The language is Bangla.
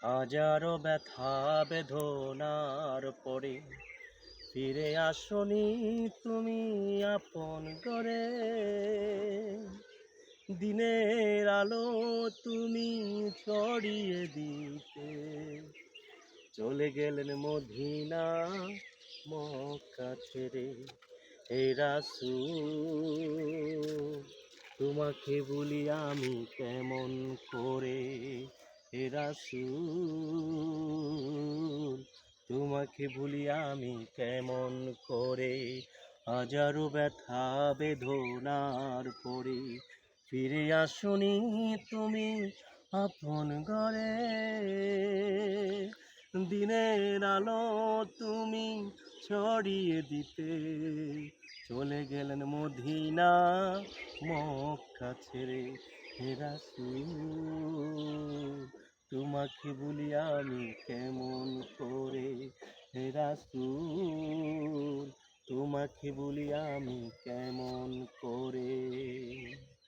হাজারো ব্যথা বেদনার পরে ফিরে আসনি তুমি আপন করে। দিনের আলো তুমি ছড়িয়ে দিতে চলে গেলেন মদিনা মক্কা ছেড়ে। হে রাসূল তোমাকে বলি আমি কেমন করে। হে রাসূল তোমাকে ভুলি আমি কেমন করে। হাজারো ব্যথা বেদনার পরে ফিরে আসনি তুমি আপন ঘরে। দিনের আলো তুমি ছড়িয়ে দিতে চলে গেলেন মদিনা মক্কা ছেড়ে। হে রাসূল তোমাকে ভুলি আমি কেমন করে। হে রাসূল তোমাকে ভুলি আমি কেমন করে।